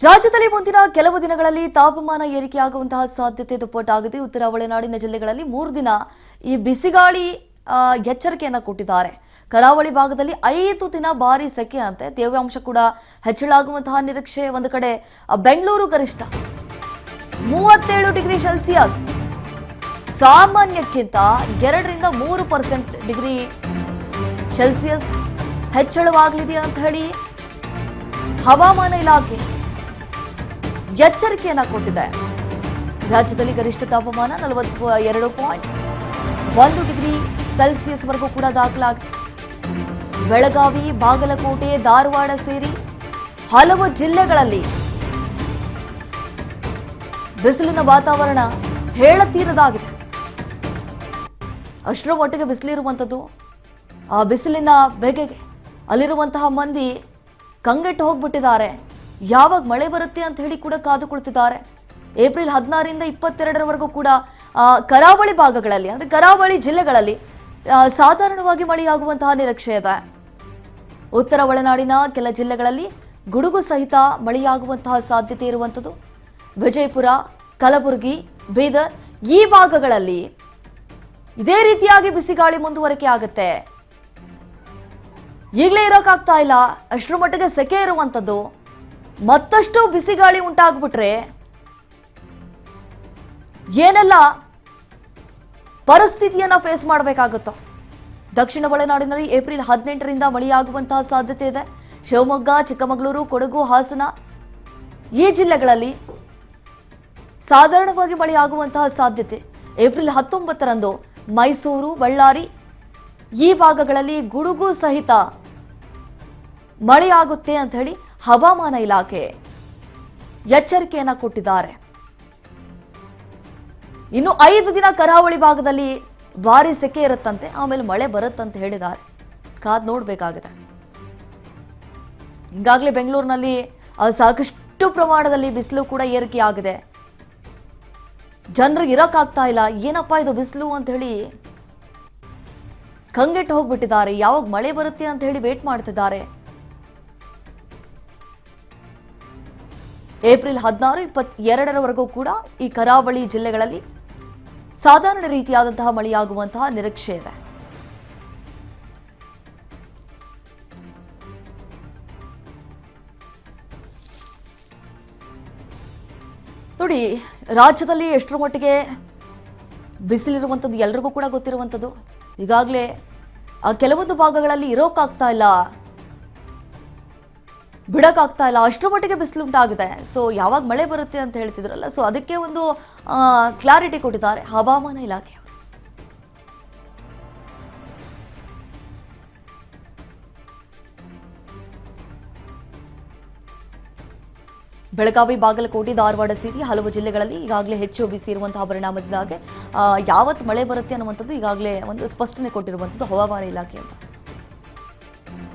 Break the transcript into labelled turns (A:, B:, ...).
A: ರಾಜ್ಯದಲ್ಲಿ ಮುಂದಿನ ಕೆಲವು ದಿನಗಳಲ್ಲಿ ತಾಪಮಾನ ಏರಿಕೆಯಾಗುವಂತಹ ಸಾಧ್ಯತೆ ದುಪ್ಪಟ್ಟಾಗಿದೆ. ಉತ್ತರ ಒಳನಾಡಿನ ಜಿಲ್ಲೆಗಳಲ್ಲಿ 3 ದಿನ ಈ ಬಿಸಿಗಾಳಿ ಎಚ್ಚರಿಕೆಯನ್ನು ಕೊಟ್ಟಿದ್ದಾರೆ. ಕರಾವಳಿ ಭಾಗದಲ್ಲಿ 5 ದಿನ ಭಾರಿ ಸೆಕೆ ಅಂತೆ. ತೇವಾಂಶ ಕೂಡ ಹೆಚ್ಚಳಾಗುವಂತಹ ನಿರೀಕ್ಷೆ. ಒಂದು ಕಡೆ ಬೆಂಗಳೂರು ಗರಿಷ್ಠ 37 ಡಿಗ್ರಿ ಸೆಲ್ಸಿಯಸ್, ಸಾಮಾನ್ಯಕ್ಕಿಂತ 2 ರಿಂದ 3% ಡಿಗ್ರಿ ಸೆಲ್ಸಿಯಸ್ ಹೆಚ್ಚಳವಾಗಲಿದೆ ಅಂತ ಹೇಳಿ ಹವಾಮಾನ ಇಲಾಖೆ ಎಚ್ಚರಿಕೆಯನ್ನ ಕೊಟ್ಟಿದೆ. ರಾಜ್ಯದಲ್ಲಿ ಗರಿಷ್ಠ ತಾಪಮಾನ 42.1 ಡಿಗ್ರಿ ಸೆಲ್ಸಿಯಸ್ ವರೆಗೂ ಕೂಡ ದಾಖಲಾಗಿದೆ. ಬೆಳಗಾವಿ, ಬಾಗಲಕೋಟೆ, ಧಾರವಾಡ ಸೇರಿ ಹಲವು ಜಿಲ್ಲೆಗಳಲ್ಲಿ ಬಿಸಿಲಿನ ವಾತಾವರಣ ಹೇಳತೀರದಾಗಿದೆ. ಅಷ್ಟರ ಮಟ್ಟಿಗೆ ಬಿಸಿಲಿರುವಂಥದ್ದು. ಆ ಬಿಸಿಲಿನ ಬೆಗೆಗೆ ಅಲ್ಲಿರುವಂತಹ ಮಂದಿ ಕಂಗೆಟ್ಟು ಹೋಗ್ಬಿಟ್ಟಿದ್ದಾರೆ. ಯಾವಾಗ ಮಳೆ ಬರುತ್ತೆ ಅಂತ ಹೇಳಿ ಕೂಡ ಕಾದು ಕುಳಿತಿದ್ದಾರೆ. ಏಪ್ರಿಲ್ 16ರಿಂದ 22ರವರೆಗೂ ಕೂಡ ಕರಾವಳಿ ಭಾಗಗಳಲ್ಲಿ ಅಂದ್ರೆ ಕರಾವಳಿ ಜಿಲ್ಲೆಗಳಲ್ಲಿ ಸಾಧಾರಣವಾಗಿ ಮಳೆಯಾಗುವಂತಹ ನಿರೀಕ್ಷೆ ಇದೆ. ಉತ್ತರ ಒಳನಾಡಿನ ಕೆಲ ಜಿಲ್ಲೆಗಳಲ್ಲಿ ಗುಡುಗು ಸಹಿತ ಮಳೆಯಾಗುವಂತಹ ಸಾಧ್ಯತೆ ಇರುವಂಥದ್ದು. ವಿಜಯಪುರ, ಕಲಬುರಗಿ, ಬೀದರ್ ಈ ಭಾಗಗಳಲ್ಲಿ ಇದೇ ರೀತಿಯಾಗಿ ಬಿಸಿಗಾಳಿ ಮುಂದುವರಿಕೆ ಆಗುತ್ತೆ. ಈಗಲೇ ಇರೋಕ್ಕಾಗ್ತಾ ಇಲ್ಲ, ಅಷ್ಟರ ಮಟ್ಟಿಗೆ ಸೆಕೆ ಇರುವಂಥದ್ದು. ಮತ್ತಷ್ಟು ಬಿಸಿಗಾಳಿ ಉಂಟಾಗ್ಬಿಟ್ರೆ ಏನೆಲ್ಲ ಪರಿಸ್ಥಿತಿಯನ್ನ ಫೇಸ್ ಮಾಡಬೇಕಾಗುತ್ತೋ. ದಕ್ಷಿಣ ಒಳನಾಡಿನಲ್ಲಿ ಏಪ್ರಿಲ್ 18ರಿಂದ ಮಳೆಯಾಗುವಂತಹ ಸಾಧ್ಯತೆ ಇದೆ. ಶಿವಮೊಗ್ಗ, ಚಿಕ್ಕಮಗಳೂರು, ಕೊಡಗು, ಹಾಸನ ಈ ಜಿಲ್ಲೆಗಳಲ್ಲಿ ಸಾಧಾರಣವಾಗಿ ಮಳೆಯಾಗುವಂತಹ ಸಾಧ್ಯತೆ. ಏಪ್ರಿಲ್ 19ರಂದು ಮೈಸೂರು, ಬಳ್ಳಾರಿ ಈ ಭಾಗಗಳಲ್ಲಿ ಗುಡುಗು ಸಹಿತ ಮಳೆಯಾಗುತ್ತೆ ಅಂತ ಹೇಳಿ ಹವಾಮಾನ ಇಲಾಖೆ ಎಚ್ಚರಿಕೆಯನ್ನ ಕೊಟ್ಟಿದ್ದಾರೆ. ಇನ್ನು 5 ದಿನ ಕರಾವಳಿ ಭಾಗದಲ್ಲಿ ಭಾರಿ ಸೆಕೆ ಇರುತ್ತಂತೆ, ಆಮೇಲೆ ಮಳೆ ಬರುತ್ತಂತ ಹೇಳಿದ್ದಾರೆ. ಕಾದ್ ನೋಡ್ಬೇಕಾಗಿದೆ. ಈಗಾಗಲೇ ಬೆಂಗಳೂರಿನಲ್ಲಿ ಸಾಕಷ್ಟು ಪ್ರಮಾಣದಲ್ಲಿ ಬಿಸಿಲು ಕೂಡ ಏರಿಕೆಯಾಗಿದೆ. ಜನರಿಗೆ ಇರಕ್ಕಾಗ್ತಾ ಇಲ್ಲ. ಏನಪ್ಪಾ ಇದು ಬಿಸಿಲು ಅಂತ ಹೇಳಿ ಕಂಗೆಟ್ಟು ಹೋಗ್ಬಿಟ್ಟಿದ್ದಾರೆ. ಯಾವಾಗ ಮಳೆ ಬರುತ್ತೆ ಅಂತ ಹೇಳಿ ವೇಟ್ ಮಾಡ್ತಿದ್ದಾರೆ. ಏಪ್ರಿಲ್ 16, 22ರವರೆಗೂ ಕೂಡ ಈ ಕರಾವಳಿ ಜಿಲ್ಲೆಗಳಲ್ಲಿ ಸಾಧಾರಣ ರೀತಿಯಾದಂತಹ ಮಳೆಯಾಗುವಂತಹ ನಿರೀಕ್ಷೆ ಇದೆ. ನೋಡಿ, ರಾಜ್ಯದಲ್ಲಿ ಎಷ್ಟರ ಮಟ್ಟಿಗೆ ಬಿಸಿಲಿರುವಂಥದ್ದು ಎಲ್ರಿಗೂ ಕೂಡ ಗೊತ್ತಿರುವಂಥದ್ದು. ಈಗಾಗಲೇ ಕೆಲವೊಂದು ಭಾಗಗಳಲ್ಲಿ ಇರೋಕ್ಕಾಗ್ತಾ ಇಲ್ಲ, ಬಿಡಕ್ಕಾಗ್ತಾ ಇಲ್ಲ, ಅಷ್ಟರ ಮಟ್ಟಿಗೆ ಬಿಸಿಲು ಉಂಟಾಗಿದೆ. ಸೊ ಯಾವಾಗ ಮಳೆ ಬರುತ್ತೆ ಅಂತ ಹೇಳ್ತಿದ್ರಲ್ಲ, ಸೊ ಅದಕ್ಕೆ ಒಂದು ಕ್ಲಾರಿಟಿ ಕೊಟ್ಟಿದ್ದಾರೆ ಹವಾಮಾನ ಇಲಾಖೆ. ಬೆಳಗಾವಿ, ಬಾಗಲಕೋಟೆ, ಧಾರವಾಡ ಸೇರಿ ಹಲವು ಜಿಲ್ಲೆಗಳಲ್ಲಿ ಈಗಾಗಲೇ ಹೆಚ್ಚು ಬಿಸಿ ಇರುವಂತಹ ಪರಿಣಾಮದಿಂದಾಗಿ ಯಾವತ್ತು ಮಳೆ ಬರುತ್ತೆ ಅನ್ನುವಂಥದ್ದು ಈಗಾಗಲೇ ಒಂದು ಸ್ಪಷ್ಟನೆ ಕೊಟ್ಟಿರುವಂಥದ್ದು ಹವಾಮಾನ ಇಲಾಖೆ ಅಂತ.